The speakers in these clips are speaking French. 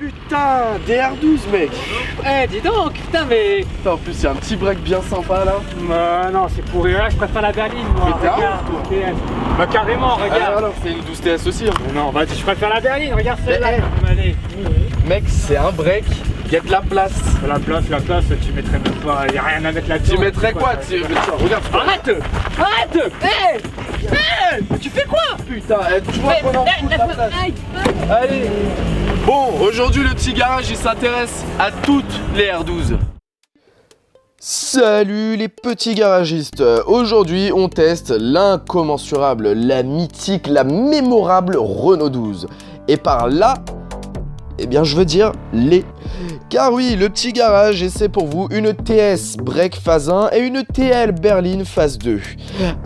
Putain, DR12 mec. Eh dis donc, putain mais... Putain, en plus il y a un petit break bien sympa là. Non, c'est pourri, là je préfère la berline moi, Mais t'es regarde, TS. Bah carrément, regarde. Alors c'est une 12 TS aussi hein. Non, bah je préfère la berline, regarde celle-là. Allez. Mec, c'est un break, get la place. La place, tu mettrais même pas, y a rien à mettre là-dedans. Tu mettrais quoi Regarde. Arrête. Tu fais quoi? Putain, tu vois qu'on en fout la place. Allez. Bon, aujourd'hui le petit garage il s'intéresse à toutes les R12. Salut les petits garagistes. Aujourd'hui on teste l'incommensurable, la mythique, la mémorable Renault 12. Et par là, eh bien je veux dire les. Car oui, le petit garage essaie pour vous une TS Break phase 1 et une TL Berline phase 2.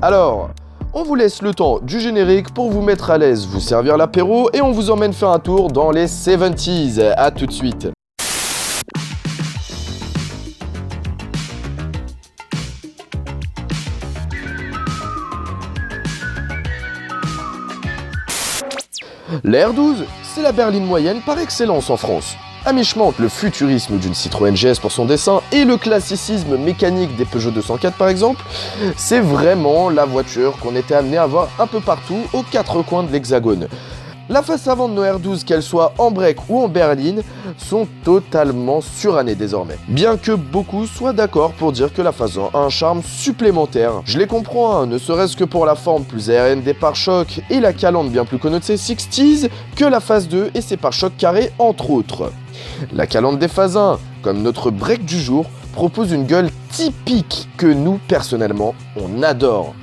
Alors, on vous laisse le temps du générique pour vous mettre à l'aise, vous servir l'apéro et on vous emmène faire un tour dans les 70s. A tout de suite. La R12, c'est la berline moyenne par excellence en France. À mi-chemin entre le futurisme d'une Citroën GS pour son dessin et le classicisme mécanique des Peugeot 204 par exemple, c'est vraiment la voiture qu'on était amené à voir un peu partout aux quatre coins de l'Hexagone. La face avant de nos R12, qu'elles soient en break ou en berline, sont totalement surannées désormais. Bien que beaucoup soient d'accord pour dire que la phase 1 a un charme supplémentaire. Je les comprends, hein, ne serait-ce que pour la forme plus aérienne des pare-chocs et la calandre bien plus connotée 60s que la phase 2 et ses pare-chocs carrés entre autres. La calandre des phases 1, comme notre break du jour, propose une gueule typique que nous, personnellement, on adore.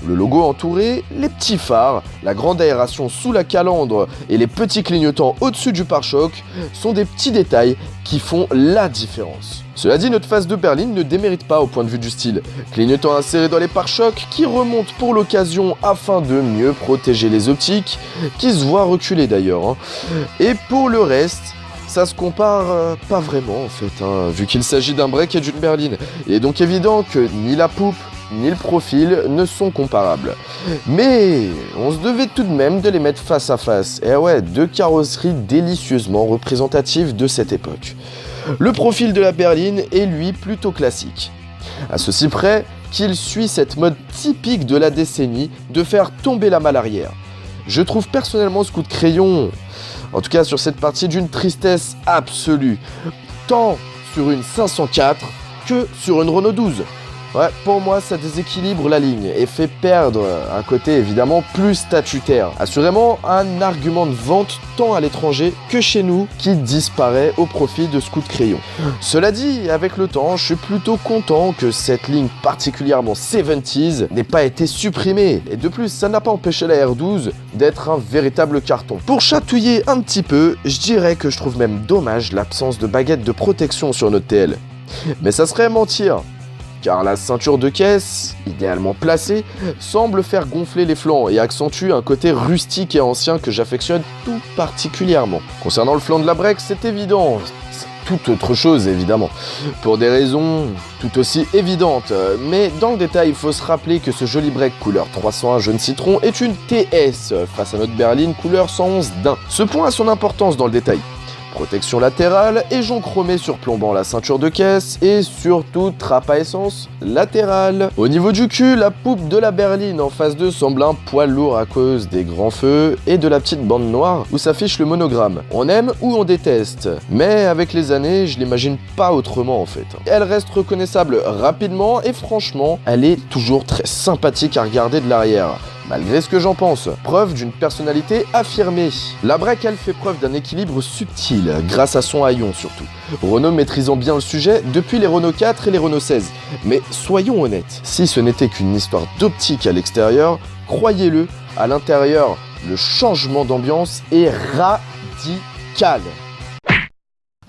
Le logo entouré, les petits phares, la grande aération sous la calandre et les petits clignotants au-dessus du pare-choc sont des petits détails qui font la différence. Cela dit, notre phase de berline ne démérite pas au point de vue du style. Clignotants insérés dans les pare-chocs qui remontent pour l'occasion afin de mieux protéger les optiques, qui se voient reculer d'ailleurs. Hein. Et pour le reste, ça se compare pas vraiment en fait, hein, vu qu'il s'agit d'un break et d'une berline. Il est donc évident que ni la poupe ni le profil ne sont comparables. Mais on se devait tout de même de les mettre face à face. Et ouais, deux carrosseries délicieusement représentatives de cette époque. Le profil de la berline est lui plutôt classique. À ceci près qu'il suit cette mode typique de la décennie de faire tomber la malle arrière. Je trouve personnellement ce coup de crayon, en tout cas sur cette partie, d'une tristesse absolue, tant sur une 504 que sur une Renault 12. Ouais, pour moi, ça déséquilibre la ligne et fait perdre un côté évidemment plus statutaire. Assurément, un argument de vente tant à l'étranger que chez nous qui disparaît au profit de ce coup de crayon. Cela dit, avec le temps, je suis plutôt content que cette ligne particulièrement 70s n'ait pas été supprimée. Et de plus, ça n'a pas empêché la R12 d'être un véritable carton. Pour chatouiller un petit peu, je dirais que je trouve même dommage l'absence de baguette de protection sur notre TL. Mais ça serait mentir. Car la ceinture de caisse, idéalement placée, semble faire gonfler les flancs et accentue un côté rustique et ancien que j'affectionne tout particulièrement. Concernant le flanc de la break, c'est évident, c'est toute autre chose évidemment, pour des raisons tout aussi évidentes. Mais dans le détail, il faut se rappeler que ce joli break couleur 301 jaune citron est une TS face à notre berline couleur 111 daim. Ce point a son importance dans le détail. Protection latérale et jonc chromé surplombant la ceinture de caisse et surtout trappe à essence latérale. Au niveau du cul, la poupe de la berline en phase 2 semble un poil lourd à cause des grands feux et de la petite bande noire où s'affiche le monogramme. On aime ou on déteste, mais avec les années, je l'imagine pas autrement en fait. Elle reste reconnaissable rapidement et franchement, elle est toujours très sympathique à regarder de l'arrière. Malgré ce que j'en pense, preuve d'une personnalité affirmée. La break, elle fait preuve d'un équilibre subtil, grâce à son haillon surtout. Renault maîtrisant bien le sujet depuis les Renault 4 et les Renault 16. Mais soyons honnêtes, si ce n'était qu'une histoire d'optique à l'extérieur, croyez-le, à l'intérieur, le changement d'ambiance est radical.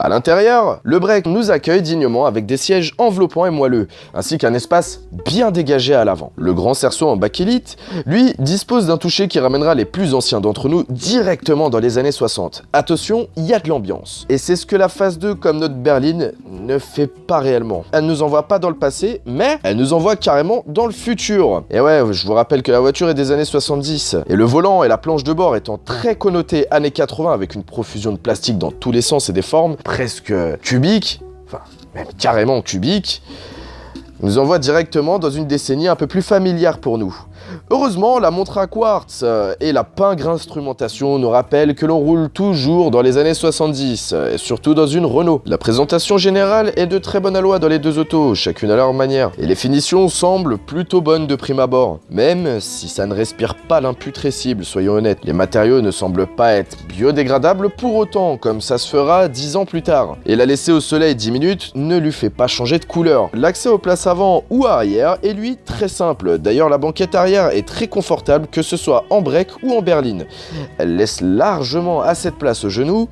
À l'intérieur, le break nous accueille dignement avec des sièges enveloppants et moelleux, ainsi qu'un espace bien dégagé à l'avant. Le grand cerceau en bakélite, lui, dispose d'un toucher qui ramènera les plus anciens d'entre nous directement dans les années 60. Attention, il y a de l'ambiance. Et c'est ce que la phase 2, comme notre berline, ne fait pas réellement. Elle nous envoie pas dans le passé, mais elle nous envoie carrément dans le futur. Et ouais, je vous rappelle que la voiture est des années 70, et le volant et la planche de bord étant très connotés années 80 avec une profusion de plastique dans tous les sens et des formes, presque cubique, enfin même carrément cubique, nous envoie directement dans une décennie un peu plus familière pour nous. Heureusement, la montre à quartz et la pingre instrumentation nous rappellent que l'on roule toujours dans les années 70, et surtout dans une Renault. La présentation générale est de très bonne aloi dans les deux autos, chacune à leur manière, et les finitions semblent plutôt bonnes de prime abord, même si ça ne respire pas l'imputrescible, soyons honnêtes. Les matériaux ne semblent pas être biodégradables pour autant, comme ça se fera 10 ans plus tard, et la laisser au soleil 10 minutes ne lui fait pas changer de couleur. L'accès aux places avant ou arrière est lui très simple, d'ailleurs la banquette arrière est très confortable, que ce soit en break ou en berline. Elle laisse largement assez de place aux genoux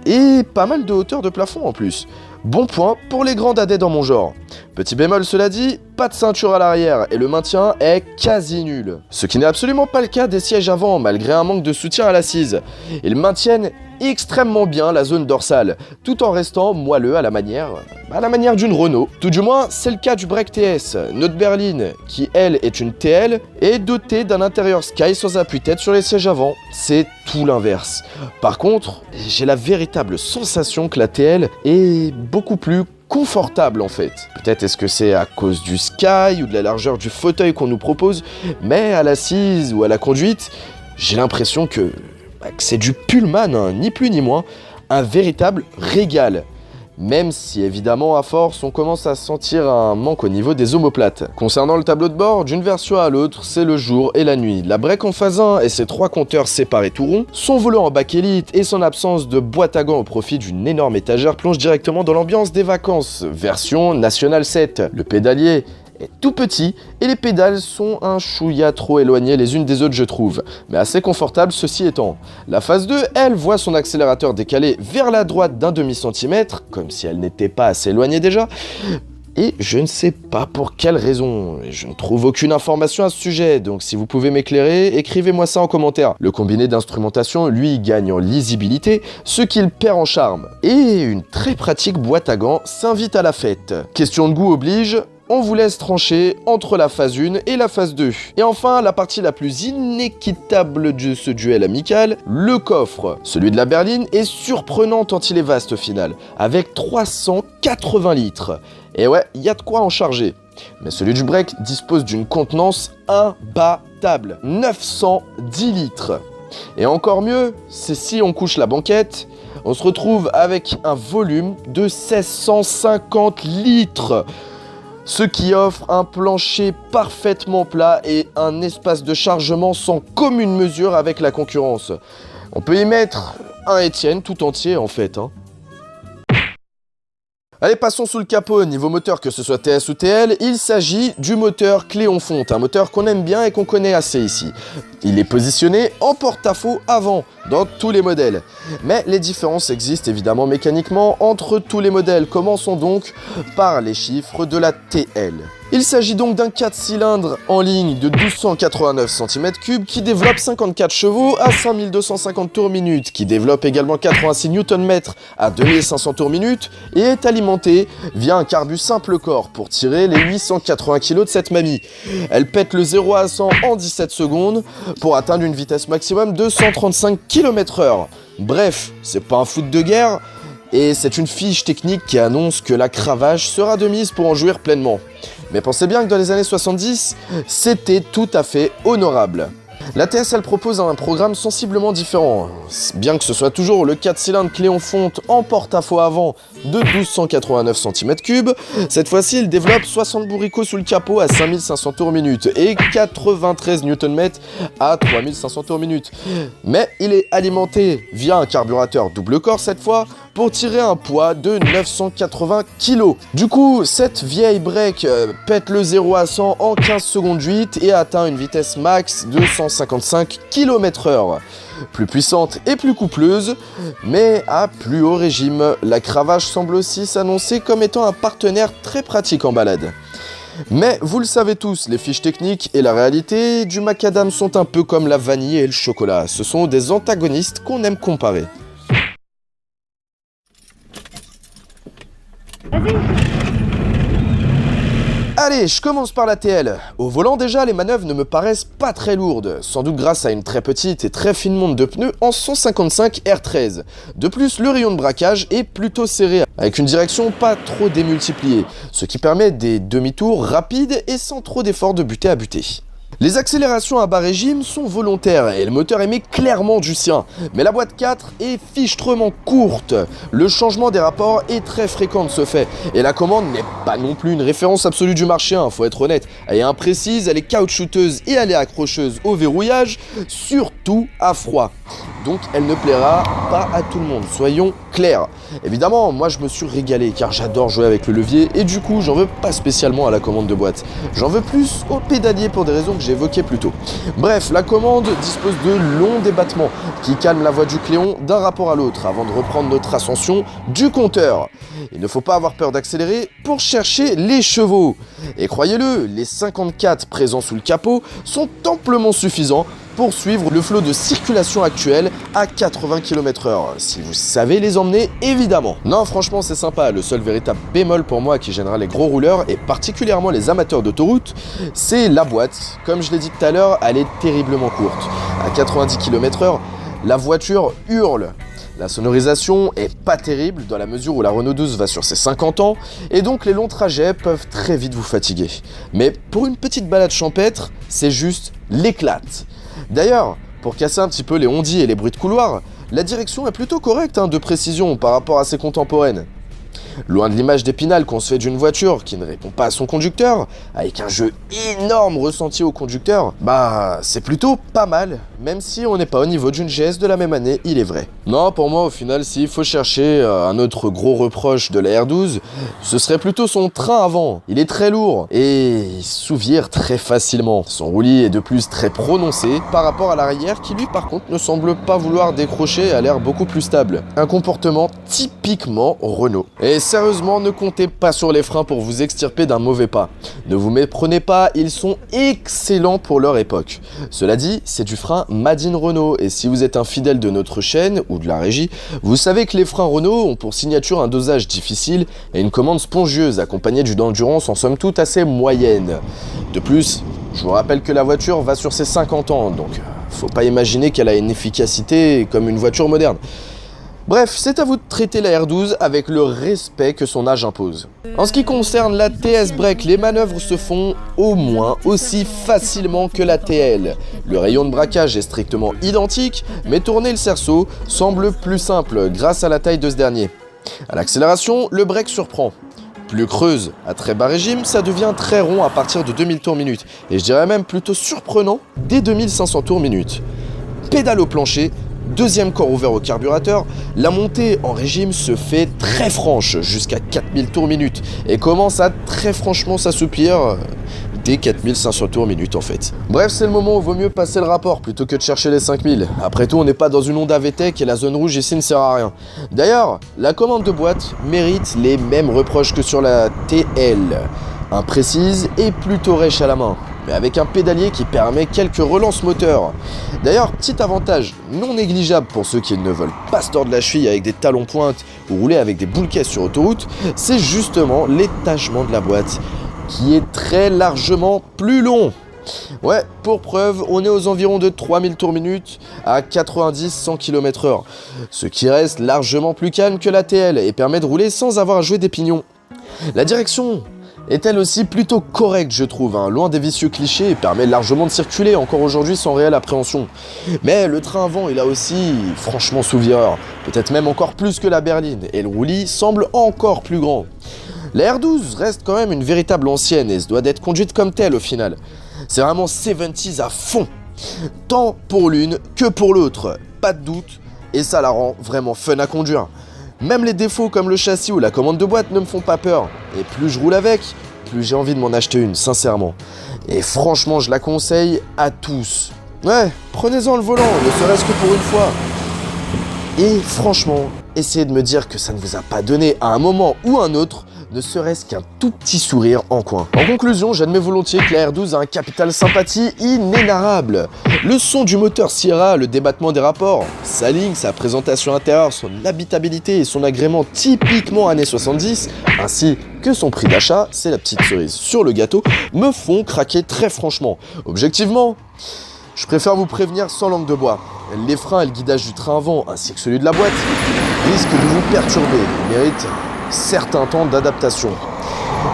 et pas mal de hauteur de plafond en plus. Bon point pour les grands dadais dans mon genre. Petit bémol cela dit, pas de ceinture à l'arrière et le maintien est quasi nul. Ce qui n'est absolument pas le cas des sièges avant malgré un manque de soutien à l'assise. Ils maintiennent extrêmement bien la zone dorsale, tout en restant moelleux à la manière d'une Renault. Tout du moins, c'est le cas du break TS. Notre berline, qui elle est une TL, est dotée d'un intérieur Sky sans appui-tête sur les sièges avant. C'est tout l'inverse. Par contre, j'ai la véritable sensation que la TL est beaucoup plus confortable en fait. Peut-être est-ce que c'est à cause du Sky ou de la largeur du fauteuil qu'on nous propose, mais à l'assise ou à la conduite, j'ai l'impression que c'est du Pullman, hein, ni plus ni moins, un véritable régal. Même si évidemment à force on commence à sentir un manque au niveau des omoplates. Concernant le tableau de bord, d'une version à l'autre, c'est le jour et la nuit. La break en phase 1 et ses 3 compteurs séparés tout ronds, son volant en bakélite et son absence de boîte à gants au profit d'une énorme étagère plonge directement dans l'ambiance des vacances. Version National 7. Le pédalier est tout petit et les pédales sont un chouïa trop éloignées les unes des autres je trouve, mais assez confortable ceci étant. La phase 2, elle, voit son accélérateur décalé vers la droite d'un demi-centimètre, comme si elle n'était pas assez éloignée déjà, et je ne sais pas pour quelle raison, je ne trouve aucune information à ce sujet, donc si vous pouvez m'éclairer, écrivez-moi ça en commentaire. Le combiné d'instrumentation, lui, gagne en lisibilité, ce qu'il perd en charme, et une très pratique boîte à gants s'invite à la fête. Question de goût oblige, on vous laisse trancher entre la phase 1 et la phase 2. Et enfin, la partie la plus inéquitable de ce duel amical, le coffre. Celui de la berline est surprenant tant il est vaste au final, avec 380 litres. Et ouais, il y a de quoi en charger. Mais celui du break dispose d'une contenance imbattable, 910 litres. Et encore mieux, c'est si on couche la banquette, on se retrouve avec un volume de 1650 litres. Ce qui offre un plancher parfaitement plat et un espace de chargement sans commune mesure avec la concurrence. On peut y mettre un Etienne tout entier en fait. Allez, passons sous le capot. Niveau moteur, que ce soit TS ou TL, il s'agit du moteur Cléon-Fonte, un moteur qu'on aime bien et qu'on connaît assez ici. Il est positionné en porte-à-faux avant, dans tous les modèles. Mais les différences existent évidemment mécaniquement entre tous les modèles. Commençons donc par les chiffres de la TL. Il s'agit donc d'un 4 cylindres en ligne de 1289 cm3 qui développe 54 chevaux à 5250 tours minute, qui développe également 86 Nm à 2500 tours minute et est alimenté via un carbu simple corps pour tirer les 880 kg de cette mamie. Elle pète le 0 à 100 en 17 secondes pour atteindre une vitesse maximum de 135 km/h. Bref, c'est pas un foot de guerre et c'est une fiche technique qui annonce que la cravache sera de mise pour en jouir pleinement. Mais pensez bien que dans les années 70, c'était tout à fait honorable. La TS, elle propose un programme sensiblement différent. Bien que ce soit toujours le 4 cylindres Cléon-Fonte en porte-à-faux avant de 1289 cm3, cette fois-ci, il développe 60 bourricots sous le capot à 5500 tours minute et 93 Nm à 3500 tours minute. Mais il est alimenté via un carburateur double corps cette fois, pour tirer un poids de 980 kg. Du coup, cette vieille break pète le 0 à 100 en 15 secondes 8 et atteint une vitesse max de 155 km/h. Plus puissante et plus coupleuse, mais à plus haut régime. La cravache semble aussi s'annoncer comme étant un partenaire très pratique en balade. Mais vous le savez tous, les fiches techniques et la réalité du macadam sont un peu comme la vanille et le chocolat. Ce sont des antagonistes qu'on aime comparer. Allez, je commence par la TL. Au volant déjà, les manœuvres ne me paraissent pas très lourdes, sans doute grâce à une très petite et très fine monte de pneus en 155 R13. De plus, le rayon de braquage est plutôt serré, avec une direction pas trop démultipliée, ce qui permet des demi-tours rapides et sans trop d'efforts de butée à butée. Les accélérations à bas régime sont volontaires et le moteur émet clairement du sien, mais la boîte 4 est fichtrement courte. Le changement des rapports est très fréquent de ce fait, et la commande n'est pas non plus une référence absolue du marché, faut être honnête. Elle est imprécise, elle est caoutchouteuse et elle est accrocheuse au verrouillage, surtout à froid. Donc elle ne plaira pas à tout le monde, soyons clairs. Évidemment, moi je me suis régalé car j'adore jouer avec le levier et du coup j'en veux pas spécialement à la commande de boîte. J'en veux plus au pédalier pour des raisons que j'évoquais plus tôt. Bref, la commande dispose de longs débattements qui calment la voix du Cléon d'un rapport à l'autre avant de reprendre notre ascension du compteur. Il ne faut pas avoir peur d'accélérer pour chercher les chevaux. Et croyez-le, les 54 présents sous le capot sont amplement suffisants pour suivre le flot de circulation actuel à 80 km/h, si vous savez les emmener évidemment. Non, franchement c'est sympa, le seul véritable bémol pour moi qui gênera les gros rouleurs et particulièrement les amateurs d'autoroute, c'est la boîte. Comme je l'ai dit tout à l'heure, elle est terriblement courte. À 90 km/h, la voiture hurle. La sonorisation est pas terrible dans la mesure où la Renault 12 va sur ses 50 ans et donc les longs trajets peuvent très vite vous fatiguer. Mais pour une petite balade champêtre, c'est juste l'éclate. D'ailleurs, pour casser un petit peu les ondits et les bruits de couloir, la direction est plutôt correcte de précision par rapport à ses contemporaines. Loin de l'image d'Épinal qu'on se fait d'une voiture qui ne répond pas à son conducteur, avec un jeu énorme ressenti au conducteur, c'est plutôt pas mal, même si on n'est pas au niveau d'une GS de la même année, il est vrai. Non, pour moi au final, s'il faut chercher un autre gros reproche de la R12, ce serait plutôt son train avant. Il est très lourd et il s'ouvre très facilement. Son roulis est de plus très prononcé par rapport à l'arrière qui lui par contre ne semble pas vouloir décrocher et a l'air beaucoup plus stable. Un comportement typiquement Renault. Et sérieusement, ne comptez pas sur les freins pour vous extirper d'un mauvais pas. Ne vous méprenez pas, ils sont excellents pour leur époque. Cela dit, c'est du frein Made in Renault, et si vous êtes un fidèle de notre chaîne, ou de la régie, vous savez que les freins Renault ont pour signature un dosage difficile et une commande spongieuse, accompagnée d'une endurance en somme toute assez moyenne. De plus, je vous rappelle que la voiture va sur ses 50 ans, donc faut pas imaginer qu'elle a une efficacité comme une voiture moderne. Bref, c'est à vous de traiter la R12 avec le respect que son âge impose. En ce qui concerne la TS Break, les manœuvres se font au moins aussi facilement que la TL. Le rayon de braquage est strictement identique, mais tourner le cerceau semble plus simple grâce à la taille de ce dernier. À l'accélération, le break surprend. Plus creuse à très bas régime, ça devient très rond à partir de 2000 tours minute, et je dirais même plutôt surprenant dès 2500 tours minute. Pédale au plancher, deuxième corps ouvert au carburateur, la montée en régime se fait très franche, jusqu'à 4000 tours minute, et commence à très franchement s'assoupir dès 4500 tours minute en fait. Bref, c'est le moment où vaut mieux passer le rapport plutôt que de chercher les 5000. Après tout, on n'est pas dans une Honda VTEC et la zone rouge ici ne sert à rien. D'ailleurs, la commande de boîte mérite les mêmes reproches que sur la TL. Imprécise et plutôt rêche à la main, mais avec un pédalier qui permet quelques relances moteurs. D'ailleurs, petit avantage non négligeable pour ceux qui ne veulent pas se tordre la cheville avec des talons pointes ou rouler avec des boules caisses sur autoroute, c'est justement l'étagement de la boîte, qui est très largement plus long. Ouais, pour preuve, on est aux environs de 3000 tours minute à 90-100 km/h, ce qui reste largement plus calme que la TL et permet de rouler sans avoir à jouer des pignons. La direction est elle aussi plutôt correcte, je trouve, loin des vicieux clichés, et permet largement de circuler encore aujourd'hui sans réelle appréhension. Mais le train avant, il a aussi franchement sous-vireur, peut-être même encore plus que la berline, et le roulis semble encore plus grand. La R12 reste quand même une véritable ancienne et se doit d'être conduite comme telle au final. C'est vraiment 70s à fond, tant pour l'une que pour l'autre, pas de doute, et ça la rend vraiment fun à conduire. Même les défauts comme le châssis ou la commande de boîte ne me font pas peur. Et plus je roule avec, plus j'ai envie de m'en acheter une, sincèrement. Et franchement, je la conseille à tous. Ouais, prenez-en le volant, ne serait-ce que pour une fois. Et franchement, essayez de me dire que ça ne vous a pas donné à un moment ou un autre, ne serait-ce qu'un tout petit sourire en coin. En conclusion, j'admets volontiers que la R12 a un capital sympathie inénarrable. Le son du moteur Sierra, le débattement des rapports, sa ligne, sa présentation intérieure, son habitabilité et son agrément typiquement années 70, ainsi que son prix d'achat, c'est la petite cerise sur le gâteau, me font craquer très franchement. Objectivement, je préfère vous prévenir sans langue de bois. Les freins et le guidage du train avant, ainsi que celui de la boîte, risquent de vous perturber et méritent certains temps d'adaptation.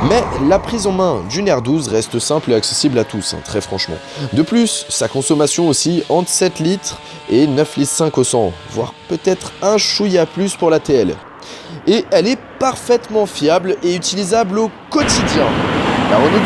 Mais la prise en main d'une R12 reste simple et accessible à tous, très franchement. De plus, sa consommation aussi entre 7 litres et 9 litres 5 au 100, voire peut-être un chouïa plus pour la TL. Et elle est parfaitement fiable et utilisable au quotidien. La Renault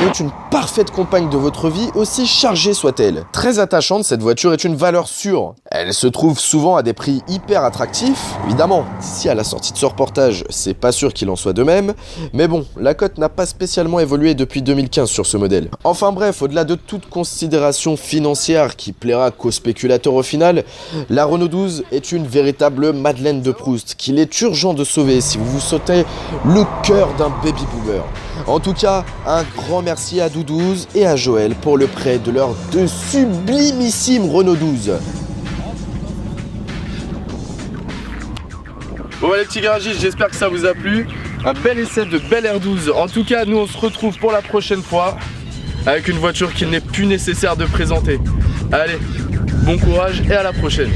12 est une parfaite compagne de votre vie, aussi chargée soit-elle. Très attachante, cette voiture est une valeur sûre. Elle se trouve souvent à des prix hyper attractifs. Évidemment, d'ici à la sortie de ce reportage, c'est pas sûr qu'il en soit de même. Mais bon, la cote n'a pas spécialement évolué depuis 2015 sur ce modèle. Enfin bref, au-delà de toute considération financière qui plaira qu'aux spéculateurs au final, la Renault 12 est une véritable Madeleine de Proust qu'il est urgent de sauver si vous vous sautez le cœur d'un baby boomer. En tout cas, un grand merci à Doudouz et à Joël pour le prêt de leurs deux sublimissimes Renault 12. Bon les petits garagistes, j'espère que ça vous a plu. Un bel essai de belle R12. En tout cas, nous on se retrouve pour la prochaine fois avec une voiture qu'il n'est plus nécessaire de présenter. Allez, bon courage et à la prochaine.